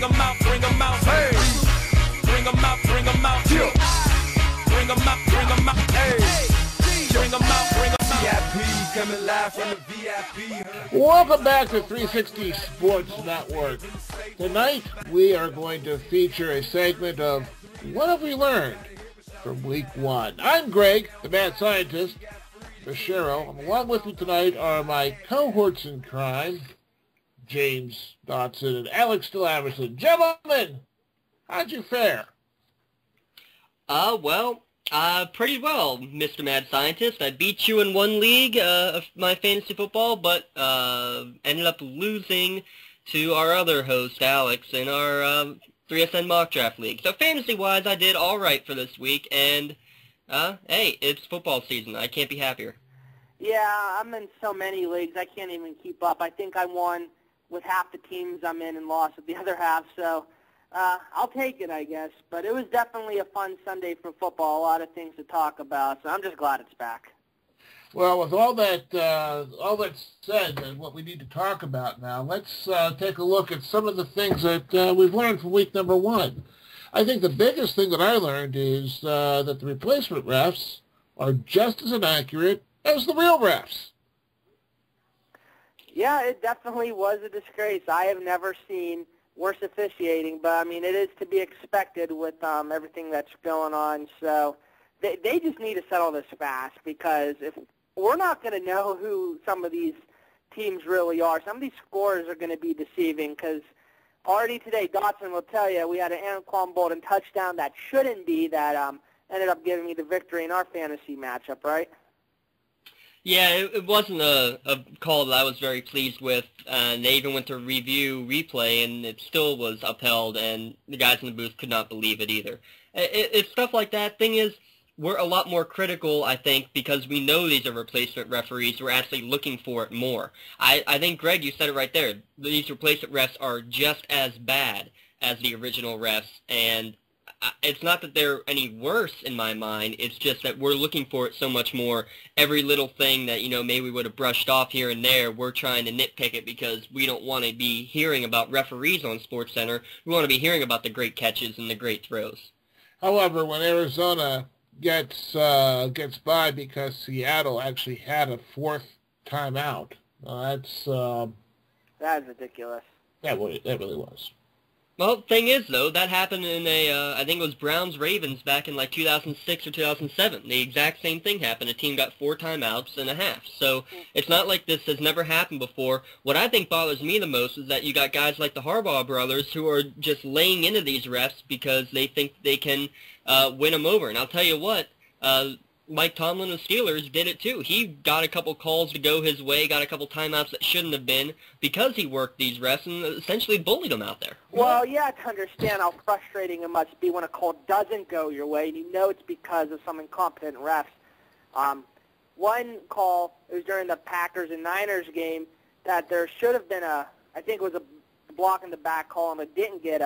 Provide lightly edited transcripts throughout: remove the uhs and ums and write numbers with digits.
Bring 'em out, hey. Bring 'em out, yeah. Bring 'em out, hey. Bring 'em out, VIP, coming live from the VIP. Welcome back to 360 Sports Network. Tonight, we are going to feature a segment of What Have We Learned from Week 1. I'm Greg, the mad scientist, Bashiro. Along with me tonight are my cohorts in crime, James Dotson and Alex Stilaverson. Gentlemen, how'd you fare? Pretty well, Mr. Mad Scientist. I beat you in one league of my fantasy football, but ended up losing to our other host, Alex, in our 3SN Mock Draft League. So fantasy-wise, I did all right for this week, and hey, it's football season. I can't be happier. Yeah, I'm in so many leagues, I can't even keep up. I think I won with half the teams I'm in and lost with the other half, so I'll take it, I guess. But it was definitely a fun Sunday for football, a lot of things to talk about, so I'm just glad it's back. Well, with all that said, and what we need to talk about now, let's take a look at some of the things that we've learned from week number 1. I think the biggest thing that I learned is that the replacement refs are just as inaccurate as the real refs. Yeah, it definitely was a disgrace. I have never seen worse officiating, but, I mean, it is to be expected with everything that's going on. So they just need to settle this fast, because if we're not going to know who some of these teams really are, some of these scores are going to be deceiving, because already today, Dotson will tell you, we had an Anquan Bolden touchdown that shouldn't be, that ended up giving me the victory in our fantasy matchup, right? Yeah, it wasn't a call that I was very pleased with, and they even went to replay, and it still was upheld, and the guys in the booth could not believe it either. It's stuff like that. Thing is, we're a lot more critical, I think, because we know these are replacement referees. We're actually looking for it more. I think, Greg, you said it right there. These replacement refs are just as bad as the original refs, and it's not that they're any worse in my mind. It's just that we're looking for it so much more. Every little thing that, maybe we would have brushed off here and there, we're trying to nitpick it because we don't want to be hearing about referees on SportsCenter. We want to be hearing about the great catches and the great throws. However, when Arizona gets by because Seattle actually had a 4th timeout, that's ridiculous. That really was. Well, thing is, though, that happened in I think it was Browns-Ravens back in like 2006 or 2007. The exact same thing happened. A team got 4 timeouts and a half. So it's not like this has never happened before. What I think bothers me the most is that you got guys like the Harbaugh brothers who are just laying into these refs because they think they can win them over. And I'll tell you what, Mike Tomlin of the Steelers did it too. He got a couple calls to go his way, got a couple timeouts that shouldn't have been because he worked these refs and essentially bullied them out there. Well, you have to understand how frustrating it must be when a call doesn't go your way, and you know it's because of some incompetent refs. One call, it was during the Packers and Niners game, that there should have been I think it was a block in the back call, and it didn't get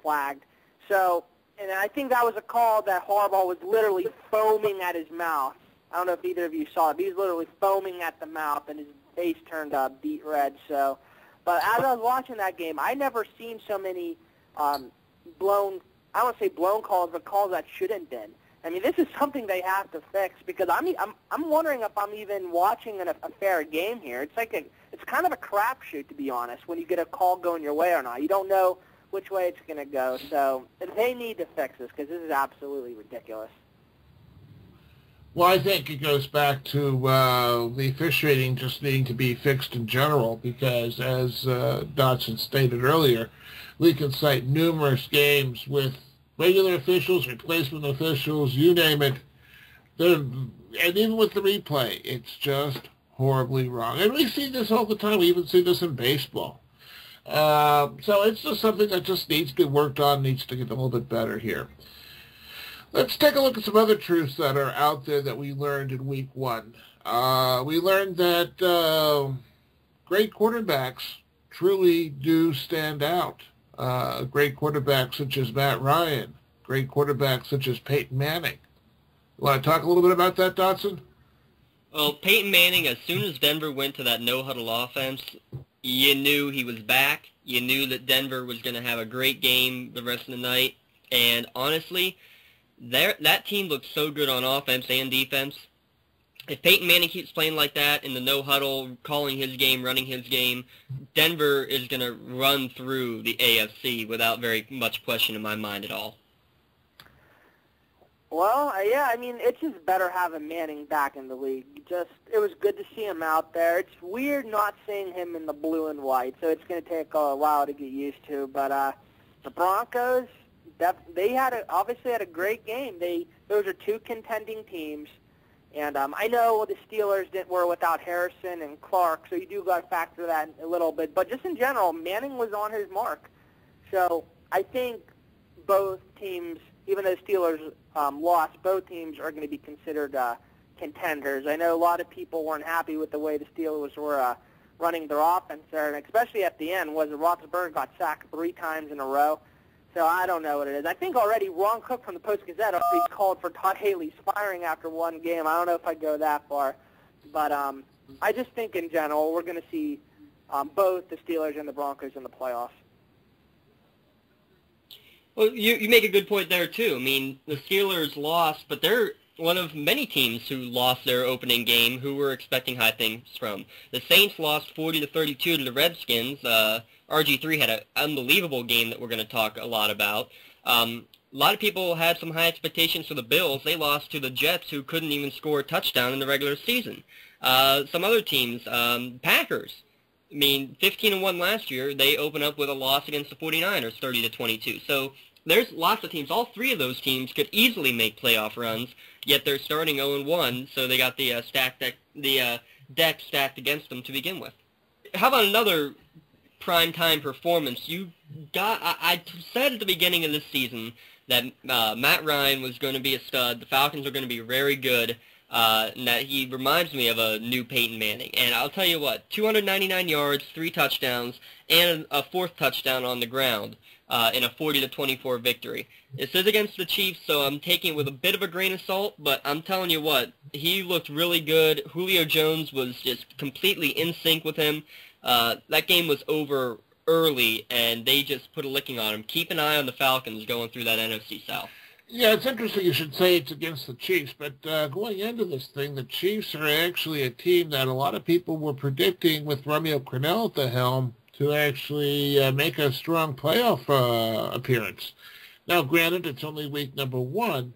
flagged. So, and I think that was a call that Harbaugh was literally foaming at his mouth. I don't know if either of you saw it. He was literally foaming at the mouth, and his face turned beet red. So, but as I was watching that game, I never seen so many blown, I don't want to say blown calls, but calls that shouldn't been. I mean, this is something they have to fix, because I'm wondering if I'm even watching a fair game here. It's like it's kind of a crapshoot, to be honest, when you get a call going your way or not. You don't know which way it's going to go. So they need to fix this, because this is absolutely ridiculous. Well, I think it goes back to the officiating just needing to be fixed in general, because as Dotson stated earlier, we can cite numerous games with regular officials, replacement officials, you name it. And even with the replay, it's just horribly wrong. And we see this all the time. We even see this in baseball. So it's just something that just needs to be worked on, needs to get a little bit better here. Let's take a look at some other truths that are out there that we learned in week 1. We learned that great quarterbacks truly do stand out. Great quarterbacks such as Matt Ryan, great quarterbacks such as Peyton Manning. You want to talk a little bit about that, Dotson? Well, Peyton Manning, as soon as Denver went to that no-huddle offense, you knew he was back. You knew that Denver was going to have a great game the rest of the night. And honestly, that team looks so good on offense and defense. If Peyton Manning keeps playing like that in the no-huddle, calling his game, running his game, Denver is going to run through the AFC without very much question in my mind at all. Well, yeah, I mean, it's just better having Manning back in the league. It was good to see him out there. It's weird not seeing him in the blue and white, so it's going to take a while to get used to. But the Broncos, they obviously had a great game. Those are two contending teams. And I know the Steelers were without Harrison and Clark, so you do got to factor that a little bit. But just in general, Manning was on his mark. So I think both teams, even though the Steelers lost, both teams are going to be considered contenders. I know a lot of people weren't happy with the way the Steelers were running their offense there, and especially at the end, Roethlisberger got sacked 3 times in a row. So I don't know what it is. I think already Ron Cook from the Post-Gazette already called for Todd Haley's firing after one game. I don't know if I'd go that far. But I just think in general we're going to see both the Steelers and the Broncos in the playoffs. Well, you make a good point there, too. I mean, the Steelers lost, but they're one of many teams who lost their opening game who were expecting high things from. The Saints lost 40-32 to the Redskins. RG3 had an unbelievable game that we're going to talk a lot about. A lot of people had some high expectations for the Bills. They lost to the Jets, who couldn't even score a touchdown in the regular season. Some other teams, Packers. I mean, 15-1 last year. They open up with a loss against the 49ers, 30-22. So there's lots of teams. All 3 of those teams could easily make playoff runs, yet they're starting 0-1, so they got the deck stacked against them to begin with. How about another primetime performance? I said at the beginning of this season that Matt Ryan was going to be a stud. The Falcons are going to be very good. And that he reminds me of a new Peyton Manning. And I'll tell you what, 299 yards, 3 touchdowns, and a 4th touchdown on the ground in a 40-24 victory. This is against the Chiefs, so I'm taking it with a bit of a grain of salt, but I'm telling you what, he looked really good. Julio Jones was just completely in sync with him. That game was over early, and they just put a licking on him. Keep an eye on the Falcons going through that NFC South. Yeah, it's interesting you should say it's against the Chiefs, but going into this thing, the Chiefs are actually a team that a lot of people were predicting with Romeo Crennel at the helm to actually make a strong playoff appearance. Now, granted, it's only week number 1,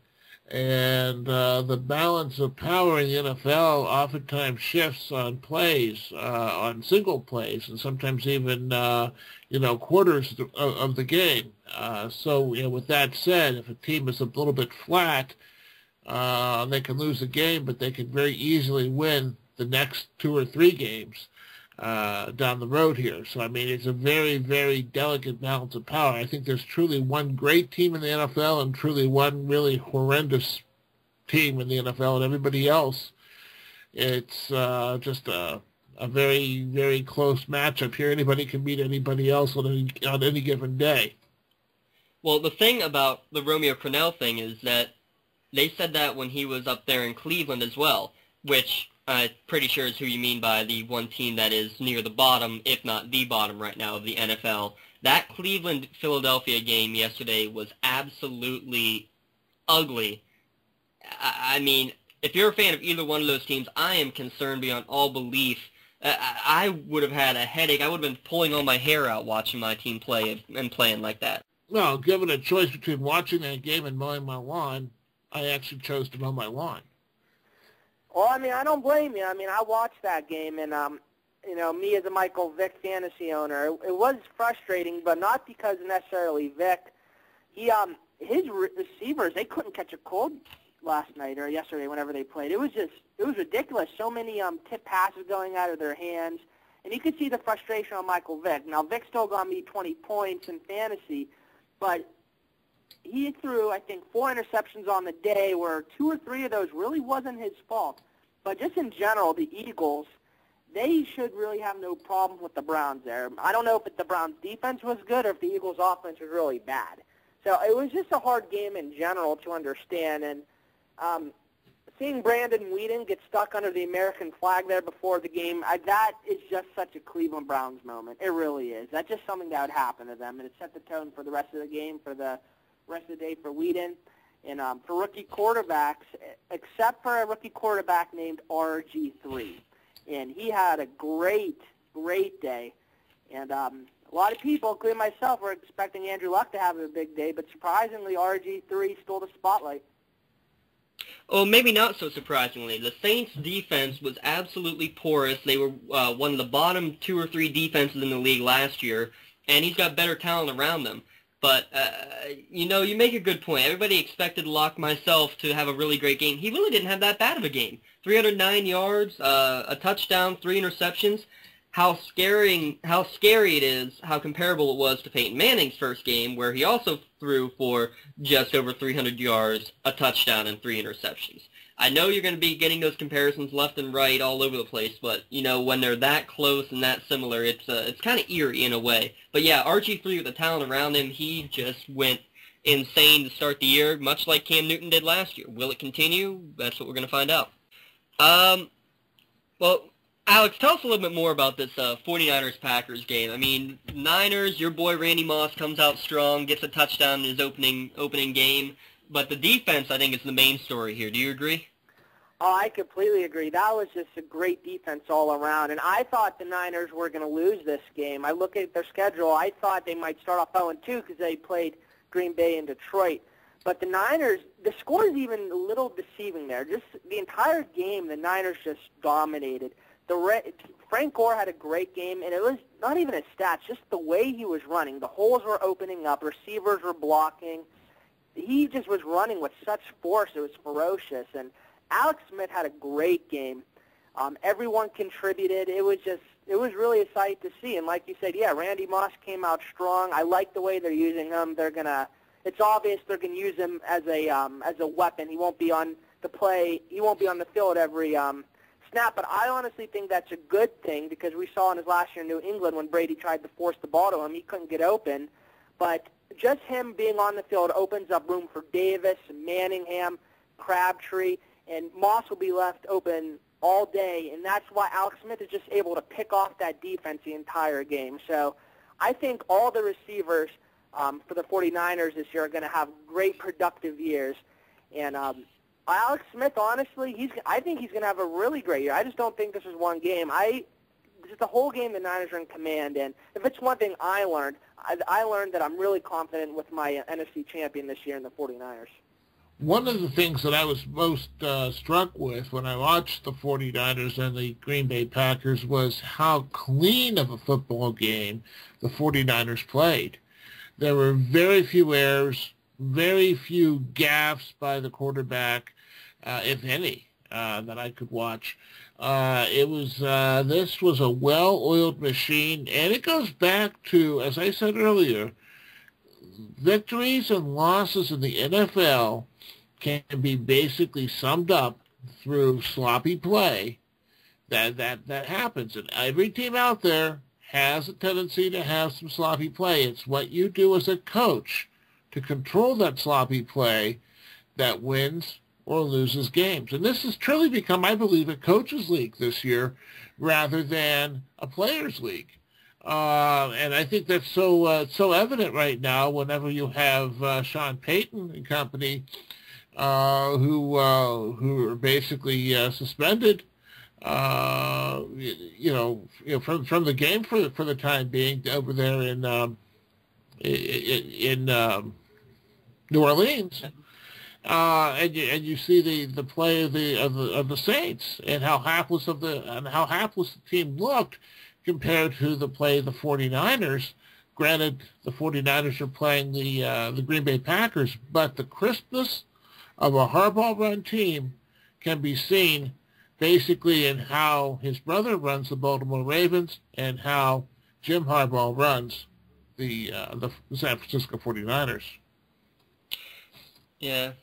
and the balance of power in the NFL oftentimes shifts on plays, on single plays, and sometimes even, quarters of the game. So, with that said, if a team is a little bit flat, they can lose a game, but they can very easily win the next 2 or 3 games down the road here. So, I mean, it's a very, very delicate balance of power. I think there's truly one great team in the NFL and truly one really horrendous team in the NFL, and everybody else, it's just a very, very close matchup here. Anybody can beat anybody else on any given day. Well, the thing about the Romeo Crennel thing is that they said that when he was up there in Cleveland as well, which I'm pretty sure is who you mean by the one team that is near the bottom, if not the bottom right now of the NFL. That Cleveland-Philadelphia game yesterday was absolutely ugly. I mean, if you're a fan of either one of those teams, I am concerned beyond all belief. I would have had a headache. I would have been pulling all my hair out watching my team play and playing like that. Well, given a choice between watching that game and mowing my lawn, I actually chose to mow my lawn. Well, I mean, I don't blame you. I mean, I watched that game, and, me as a Michael Vick fantasy owner, it was frustrating, but not because necessarily Vick. His receivers, they couldn't catch a cold last night or yesterday whenever they played. It was ridiculous. So many tip passes going out of their hands, and you could see the frustration on Michael Vick. Now, Vick still got me 20 points in fantasy, but he threw, I think, 4 interceptions on the day where 2 or 3 of those really wasn't his fault. But just in general, the Eagles, they should really have no problem with the Browns there. I don't know if the Browns' defense was good or if the Eagles' offense was really bad. So it was just a hard game in general to understand. And seeing Brandon Whedon get stuck under the American flag there before the game, that is just such a Cleveland Browns moment. It really is. That's just something that would happen to them, and it set the tone for the rest of the game, for the rest of the day for Whedon. And for rookie quarterbacks, except for a rookie quarterback named RG3. And he had a great day. And a lot of people, including myself, were expecting Andrew Luck to have a big day, but surprisingly, RG3 stole the spotlight. Oh, maybe not so surprisingly. The Saints' defense was absolutely porous. They were one of the bottom 2 or 3 defenses in the league last year, and he's got better talent around them. But, you make a good point. Everybody expected Luck, myself, to have a really great game. He really didn't have that bad of a game. 309 yards, a touchdown, 3 interceptions. How scary it is, how comparable it was to Peyton Manning's first game, where he also threw for just over 300 yards, a touchdown, and 3 interceptions. I know you're going to be getting those comparisons left and right all over the place, but, when they're that close and that similar, it's kind of eerie in a way. But yeah, RG3 with the talent around him, he just went insane to start the year, much like Cam Newton did last year. Will it continue? That's what we're going to find out. Well, Alex, tell us a little bit more about this 49ers-Packers game. I mean, Niners, your boy Randy Moss comes out strong, gets a touchdown in his opening game. But the defense, I think, is the main story here. Do you agree? Oh, I completely agree. That was just a great defense all around. And I thought the Niners were going to lose this game. I look at their schedule. I thought they might start off 0-2 because they played Green Bay and Detroit. But the Niners, the score is even a little deceiving there. Just the entire game, the Niners just dominated. Frank Gore had a great game, and it was not even his stats, just the way he was running. The holes were opening up. Receivers were blocking. He just was running with such force. It was ferocious. And Alex Smith had a great game. Everyone contributed. It was really a sight to see. And like you said, yeah, Randy Moss came out strong. I like the way they're using him. It's obvious they're gonna use him as a weapon. He won't be on the play. He won't be on the field every snap. But I honestly think that's a good thing because we saw in his last year in New England when Brady tried to force the ball to him, he couldn't get open. But just him being on the field opens up room for Davis, Manningham, Crabtree, and Moss will be left open all day, and that's why Alex Smith is just able to pick off that defense the entire game. So I think all the receivers for the 49ers this year are going to have great productive years. And Alex Smith, honestly, I think he's going to have a really great year. I just don't think this is one game. Just the whole game the Niners are in command, and if it's one thing I learned that I'm really confident with my NFC champion this year in the 49ers. One of the things that I was most struck with when I watched the 49ers and the Green Bay Packers was how clean of a football game the 49ers played. There were very few errors, very few gaffes by the quarterback, if any, that I could watch. This was a well-oiled machine, and it goes back to, as I said earlier, victories and losses in the NFL can be basically summed up through sloppy play that happens. And every team out there has a tendency to have some sloppy play. It's what you do as a coach to control that sloppy play that wins or loses games. And this has truly become, I believe, a coaches' league this year rather than a players' league. And I think that's so evident right now whenever you have Sean Payton and company who are basically suspended, from the game for the time being over there in New Orleans. And you see the play of the Saints and how hapless the team looked compared to the play of the 49ers. Granted, the 49ers are playing the Green Bay Packers, but the crispness of a Harbaugh-run team can be seen basically in how his brother runs the Baltimore Ravens and how Jim Harbaugh runs the San Francisco 49ers. Yeah.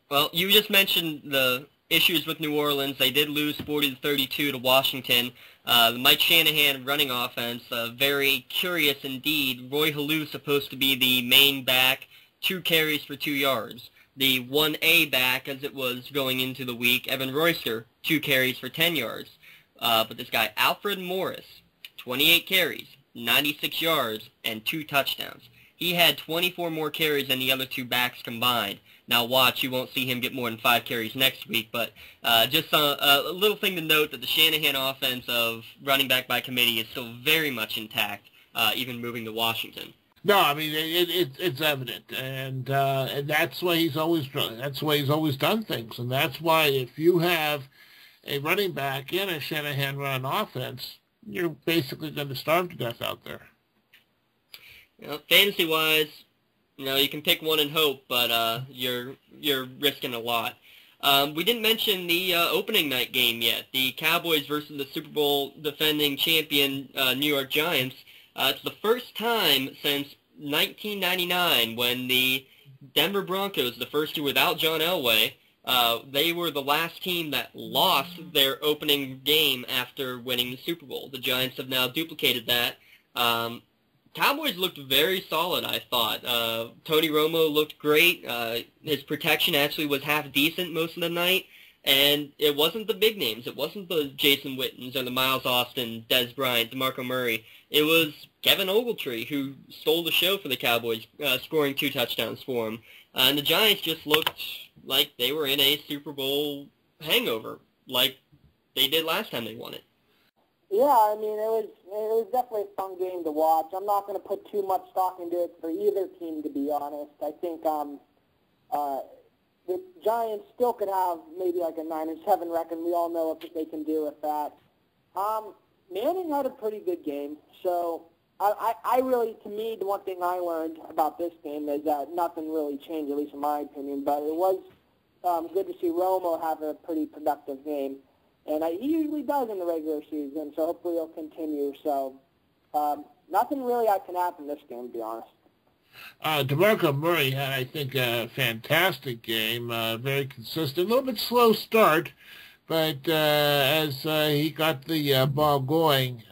Well, you just mentioned the issues with New Orleans. They did lose 40-32 to Washington. The Mike Shanahan running offense, very curious indeed. Roy Halou supposed to be the main back, 2 carries for 2 yards. The 1A back, as it was going into the week, Evan Royster, 2 carries for 10 yards. But this guy, Alfred Morris, 28 carries, 96 yards, and 2 touchdowns. He had 24 more carries than the other 2 backs combined. Now watch, you won't see him get more than 5 carries next week, but just a little thing to note that the Shanahan offense of running back by committee is still very much intact, even moving to Washington. No, I mean it's evident, and that's the way he's always done. That's the way he's always done things, and that's why if you have a running back in a Shanahan run offense, you're basically going to starve to death out there. You know, fantasy-wise, you know, you can pick one and hope, but you're risking a lot. We didn't mention the opening night game yet. The Cowboys versus the Super Bowl defending champion New York Giants. It's the first time since 1999 when the Denver Broncos, the first year without John Elway, they were the last team that lost their opening game after winning the Super Bowl. The Giants have now duplicated that. Cowboys looked very solid, I thought. Tony Romo looked great. His protection actually was half decent most of the night. And it wasn't the big names. It wasn't the Jason Wittens or the Miles Austin, Dez Bryant, DeMarco Murray. It was Kevin Ogletree who stole the show for the Cowboys, scoring 2 touchdowns for him. And the Giants just looked like they were in a Super Bowl hangover, like they did last time they won it. Yeah, I mean, it was definitely a fun game to watch. I'm not going to put too much stock into it for either team, to be honest. I think the Giants still could have maybe like a 9-7 record. We all know what they can do with that. Manning had a pretty good game. So I really, to me, the one thing I learned about this game is that nothing really changed, at least in my opinion. But it was good to see Romo have a pretty productive game. And he usually does in the regular season, so hopefully he'll continue. So nothing really I can add from this game, to be honest. DeMarco Murray had, I think, a fantastic game, very consistent. A little bit slow start, but as he got the ball going,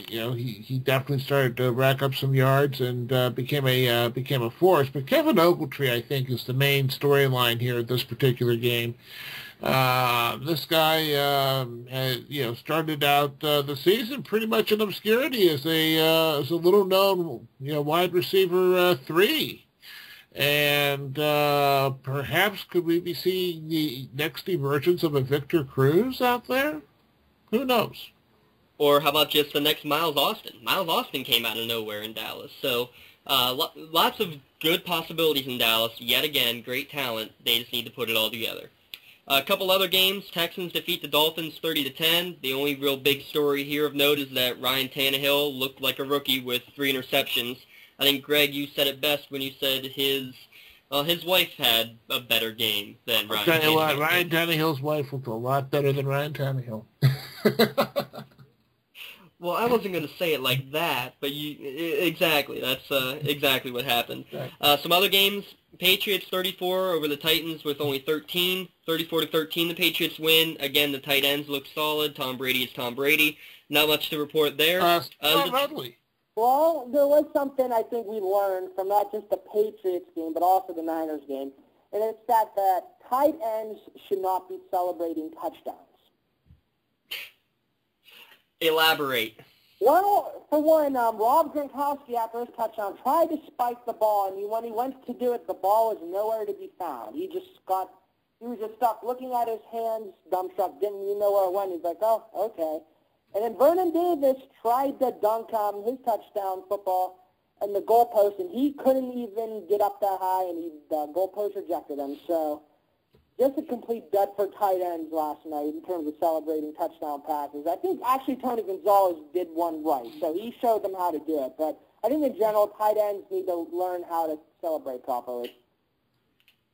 he definitely started to rack up some yards and became a force. But Kevin Ogletree, I think, is the main storyline here at this particular game. This guy, started out the season pretty much in obscurity as a little known, wide receiver 3, and perhaps could we be seeing the next emergence of a Victor Cruz out there? Who knows? Or how about just the next Miles Austin? Miles Austin came out of nowhere in Dallas, so lots of good possibilities in Dallas. Yet again, great talent. They just need to put it all together. A couple other games. Texans defeat the Dolphins 30-10. The only real big story here of note is that Ryan Tannehill looked like a rookie with 3 interceptions. I think, Greg, you said it best when you said his wife had a better game than Ryan Tannehill. Tell you what, Ryan Tannehill's wife looked a lot better than Ryan Tannehill. Well, I wasn't going to say it like that, but exactly. That's exactly what happened. Right. Some other games. Patriots 34 over the Titans with only 13. 34-13, the Patriots win. Again, the tight ends look solid. Tom Brady is Tom Brady. Not much to report there. Ridley. Well, there was something I think we learned from not just the Patriots game, but also the Niners game, and it's that the tight ends should not be celebrating touchdowns. Elaborate. Well, for one, Rob Gronkowski, after his touchdown, tried to spike the ball, and when he went to do it, the ball was nowhere to be found. He was just stuck looking at his hands, dumbstruck, didn't even know where it went. He's like, oh, okay. And then Vernon Davis tried to dunk his touchdown football in the goalpost, and he couldn't even get up that high, and the goalpost rejected him. So just a complete dud for tight ends last night in terms of celebrating touchdown passes. I think actually Tony Gonzalez did one right, so he showed them how to do it. But I think in general, tight ends need to learn how to celebrate properly.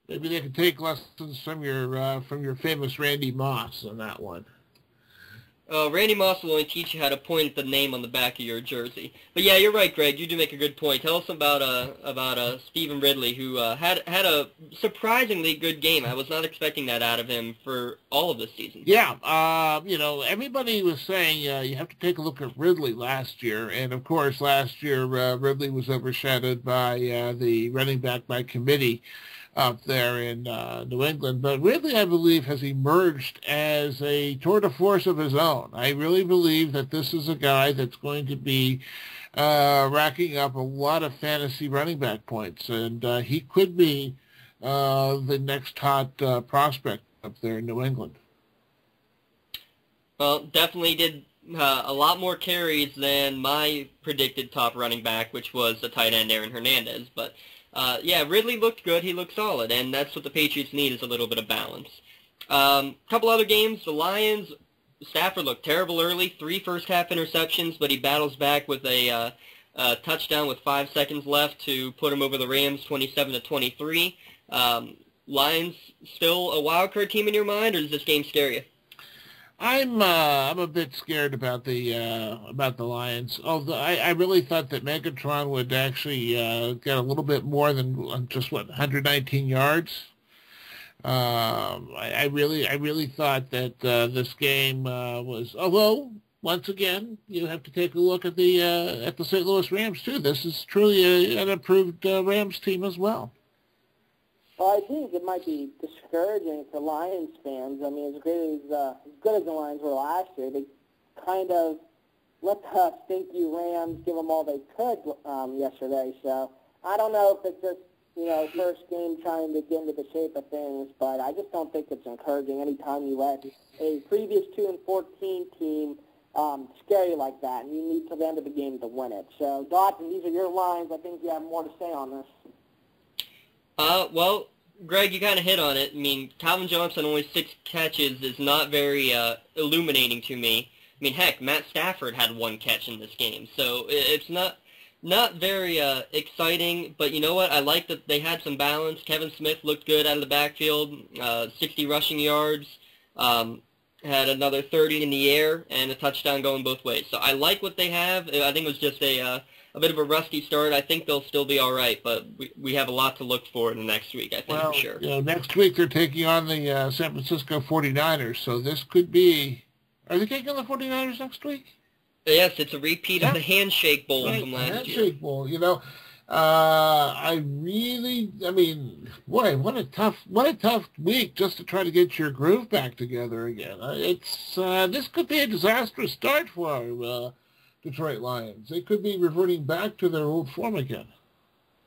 Maybe they can take lessons from your famous Randy Moss on that one. Randy Moss will only teach you how to point the name on the back of your jersey. But yeah, you're right, Greg. You do make a good point. Tell us about Stephen Ridley, who had a surprisingly good game. I was not expecting that out of him for all of this season. Yeah, everybody was saying you have to take a look at Ridley last year, and of course last year Ridley was overshadowed by the running back by committee. up there in New England, but Ridley, I believe, has emerged as a tour de force of his own. I really believe that this is a guy that's going to be racking up a lot of fantasy running back points, and he could be the next hot prospect up there in New England. Well, definitely did a lot more carries than my predicted top running back, which was the tight end Aaron Hernandez, but yeah, Ridley looked good. He looked solid, and that's what the Patriots need is a little bit of balance. Couple other games, the Lions, Stafford looked terrible early, 3 first-half interceptions, but he battles back with a touchdown with 5 seconds left to put him over the Rams 27-23. Lions still a wild card team in your mind, or does this game scare you? I'm a bit scared about the Lions. Although I really thought that Megatron would actually get a little bit more than just 119 yards. I really thought that this game was. Although once again, you have to take a look at the St. Louis Rams too. This is truly an improved Rams team as well. Well, I think it might be discouraging for Lions fans. I mean, as good as the Lions were last year, they kind of let the stinky Rams give them all they could yesterday. So I don't know if it's just, first game trying to get into the shape of things, but I just don't think it's encouraging anytime you let a previous 2-14 team scare you like that, and you need till the end of the game to win it. So, Dawson, these are your lines. I think you have more to say on this. Well, Greg, you kind of hit on it. I mean, Calvin Johnson only 6 catches is not very illuminating to me. I mean, heck, Matt Stafford had 1 catch in this game, so it's not very exciting. But you know what? I like that they had some balance. Kevin Smith looked good out of the backfield, 60 rushing yards, had another 30 in the air, and a touchdown going both ways. So I like what they have. I think it was just a bit of a rusty start. I think they'll still be all right, but we have a lot to look for in the next week, I think, for sure. Next week they're taking on the San Francisco 49ers, so this could be... Are they taking on the 49ers next week? Yes, it's a repeat of the Handshake Bowl from last year. Handshake Bowl, boy, what a tough week just to try to get your groove back together again. This could be a disastrous start for Detroit Lions. They could be reverting back to their old form again.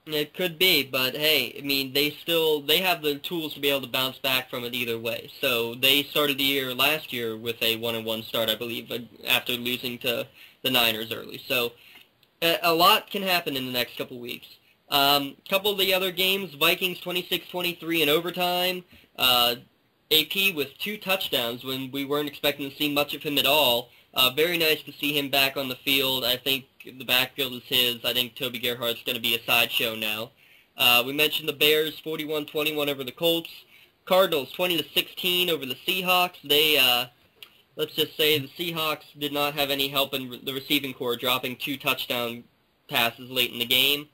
It could be, but hey, I mean, they have the tools to be able to bounce back from it either way. So they started the year last year with a 1-1 start, I believe, after losing to the Niners early. So a lot can happen in the next couple of weeks. Couple of the other games, Vikings 26-23 in overtime. AP with 2 touchdowns when we weren't expecting to see much of him at all. Very nice to see him back on the field. I think the backfield is his. I think Toby Gerhardt's going to be a sideshow now. We mentioned the Bears 41-21 over the Colts. Cardinals 20-16 over the Seahawks. They, let's just say the Seahawks did not have any help in the receiving corps, dropping 2 touchdown passes late in the game.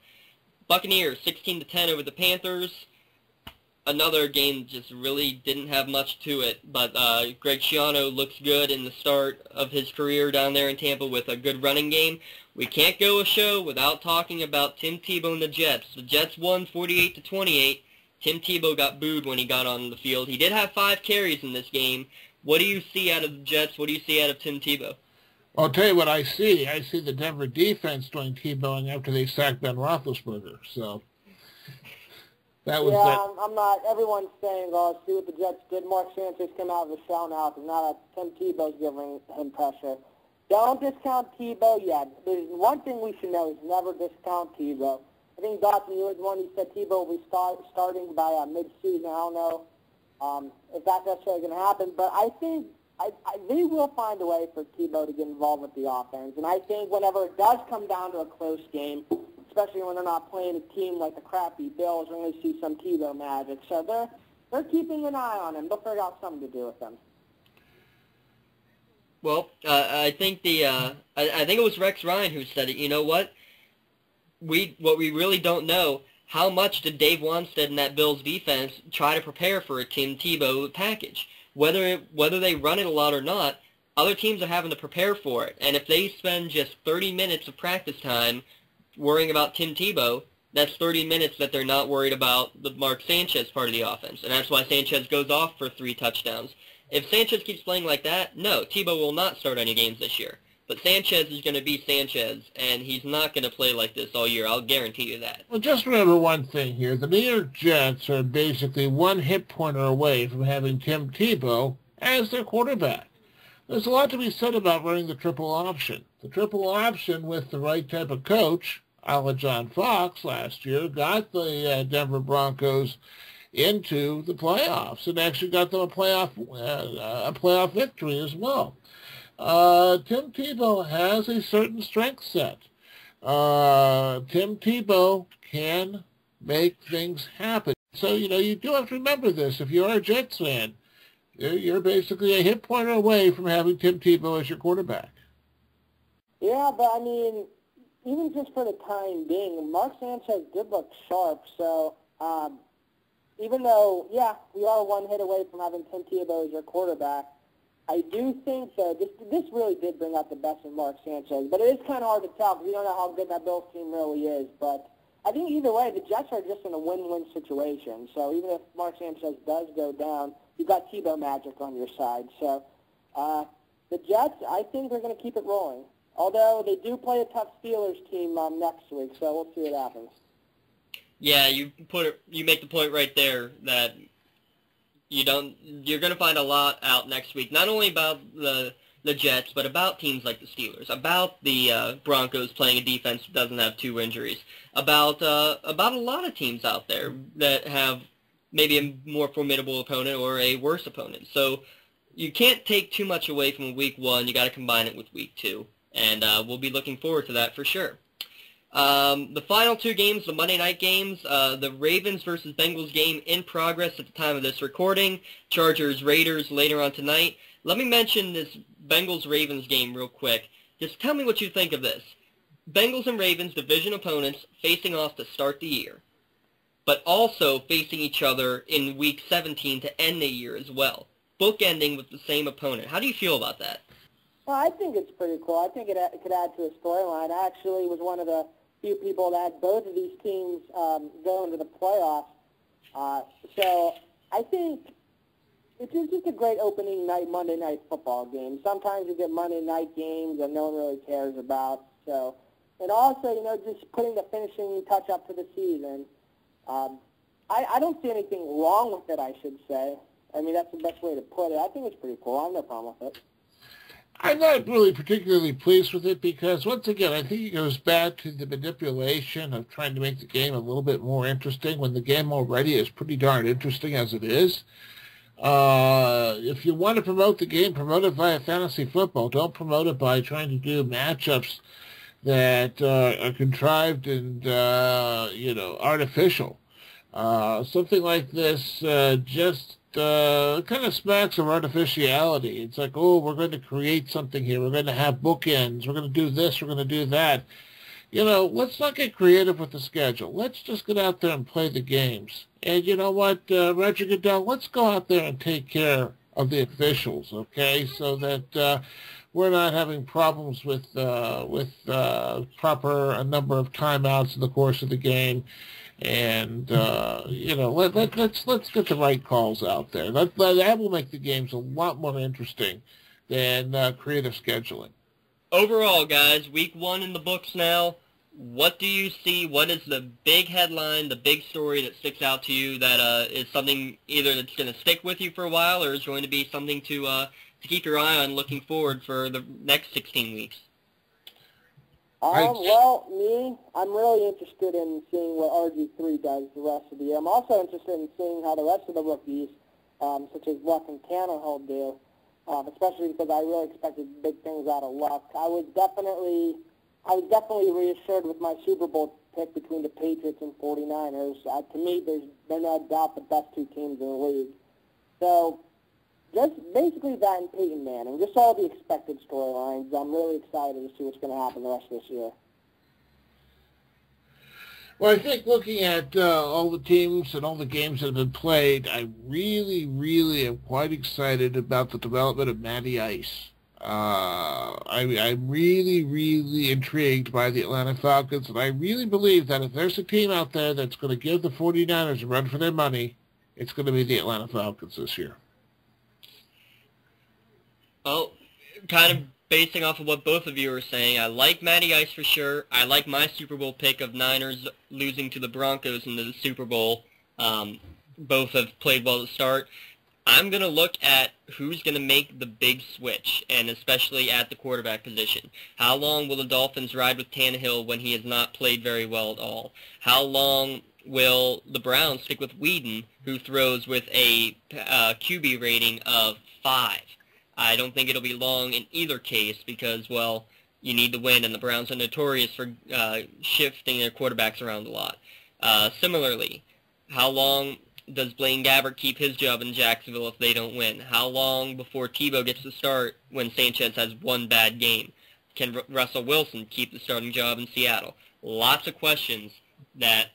Buccaneers 16-10 over the Panthers. Another game just really didn't have much to it, but Greg Schiano looks good in the start of his career down there in Tampa with a good running game. We can't go a show without talking about Tim Tebow and the Jets. The Jets won 48-28. Tim Tebow got booed when he got on the field. He did have 5 carries in this game. What do you see out of the Jets? What do you see out of Tim Tebow? I'll tell you what I see. I see the Denver defense doing Tebowing after they sacked Ben Roethlisberger, so... I'm not. Everyone's saying, see what the Jets did. Mark Sanchez came out of the shell now because now that Tim Tebow's giving him pressure. Don't discount Tebow yet. There's one thing we should know is never discount Tebow. I think, Dawson, you were the one who said Tebow will be starting by mid-season. I don't know if that's necessarily going to happen, but I think they will find a way for Tebow to get involved with the offense. And I think whenever it does come down to a close game, especially when they're not playing a team like the crappy Bills, we're going to see some Tebow magic. So they're keeping an eye on him. They'll figure out something to do with him. Well, I think I think it was Rex Ryan who said it. You know what? What we really don't know, how much did Dave Wanstead and that Bills defense try to prepare for a Tim Tebow package? Whether they run it a lot or not, other teams are having to prepare for it. And if they spend just 30 minutes of practice time worrying about Tim Tebow, That's 30 minutes that they're not worried about the Mark Sanchez part of the offense, and that's why Sanchez goes off for 3 touchdowns. If Sanchez keeps playing like that, no, Tebow will not start any games this year. But Sanchez is going to be Sanchez, and he's not going to play like this all year. I'll guarantee you that. Well, just remember one thing here. The New York Jets are basically one hit pointer away from having Tim Tebow as their quarterback. There's a lot to be said about running the triple option. The triple option with the right type of coach, a la John Fox last year, got the Denver Broncos into the playoffs and actually got them a playoff victory as well. Tim Tebow has a certain strength set. Tim Tebow can make things happen. So, you do have to remember this. If you are a Jets fan, you're basically a hit pointer away from having Tim Tebow as your quarterback. Yeah, but I mean, even just for the time being, Mark Sanchez did look sharp. So even though, yeah, we are one hit away from having Tim Tebow as your quarterback, I do think that this really did bring out the best in Mark Sanchez. But it is kind of hard to tell because we don't know how good that Bills team really is. But I think either way, the Jets are just in a win-win situation. So even if Mark Sanchez does go down, you've got Tebow magic on your side. So the Jets, I think, are going to keep it rolling. Although they do play a tough Steelers team next week, so we'll see what happens. Yeah, you make the point right there that you're going to find a lot out next week, not only about the Jets, but about teams like the Steelers, about the Broncos playing a defense that doesn't have 2 injuries, about a lot of teams out there that have maybe a more formidable opponent or a worse opponent. So you can't take too much away from week 1. You got to combine it with week 2, and we'll be looking forward to that for sure. The final 2 games, the Monday night games, the Ravens versus Bengals game in progress at the time of this recording. Chargers-Raiders later on tonight. Let me mention this Bengals-Ravens game real quick. Just tell me what you think of this. Bengals and Ravens, division opponents, facing off to start the year, but also facing each other in Week 17 to end the year as well, bookending with the same opponent. How do you feel about that? Well, I think it's pretty cool. I think it could add to a storyline. I actually was one of the few people that had both of these teams go into the playoffs. So I think it's just a great opening night Monday night football game. Sometimes you get Monday night games that no one really cares about. So, and also, just putting the finishing touch up to the season. I don't see anything wrong with it, I should say. I mean, that's the best way to put it. I think it's pretty cool. I have no problem with it. I'm not really particularly pleased with it because, once again, I think it goes back to the manipulation of trying to make the game a little bit more interesting when the game already is pretty darn interesting as it is. If you want to promote the game, promote it via fantasy football. Don't promote it by trying to do matchups that are contrived and, artificial. Something like this just kind of smacks of artificiality. It's like, oh, we're going to create something here. We're going to have bookends. We're going to do this. We're going to do that. Let's not get creative with the schedule. Let's just get out there and play the games. And you know what, Roger Goodell, let's go out there and take care of the officials, okay, so that we're not having problems with proper number of timeouts in the course of the game. And let's get the right calls out there. That will make the games a lot more interesting than creative scheduling. Overall, guys, week 1 in the books now. What do you see? What is the big headline, the big story that sticks out to you that is something either that's going to stick with you for a while or is going to be something to keep your eye on looking forward for the next 16 weeks? Well, I'm really interested in seeing what RG3 does the rest of the year. I'm also interested in seeing how the rest of the rookies, such as Luck and Tannehill, do, especially because I really expected big things out of Luck. I was definitely reassured with my Super Bowl pick between the Patriots and 49ers. To me, they're no doubt the best 2 teams in the league. So just basically that and Peyton Manning, just all the expected storylines. I'm really excited to see what's going to happen the rest of this year. Well, I think looking at all the teams and all the games that have been played, I really, really am quite excited about the development of Matty Ice. I'm really, really intrigued by the Atlanta Falcons, and I really believe that if there's a team out there that's going to give the 49ers a run for their money, it's going to be the Atlanta Falcons this year. Well, kind of basing off of what both of you were saying, I like Matty Ice for sure. I like my Super Bowl pick of Niners losing to the Broncos in the Super Bowl. Both have played well to start. I'm going to look at who's going to make the big switch, and especially at the quarterback position. How long will the Dolphins ride with Tannehill when he has not played very well at all? How long will the Browns stick with Whedon, who throws with a QB rating of 5? I don't think it'll be long in either case because, well, you need to win, and the Browns are notorious for shifting their quarterbacks around a lot. Similarly, how long does Blaine Gabbert keep his job in Jacksonville if they don't win? How long before Tebow gets to start when Sanchez has one bad game? Can Russell Wilson keep the starting job in Seattle? Lots of questions that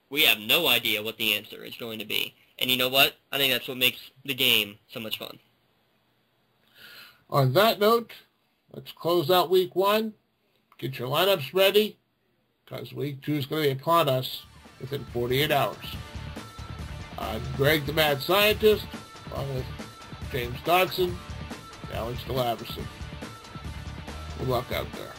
we have no idea what the answer is going to be. And you know what? I think that's what makes the game so much fun. On that note, let's close out Week 1. Get your lineups ready, because Week 2 is going to be upon us within 48 hours. I'm Greg the Mad Scientist, along with James Dodson and Alex DeLaverson. Good luck out there.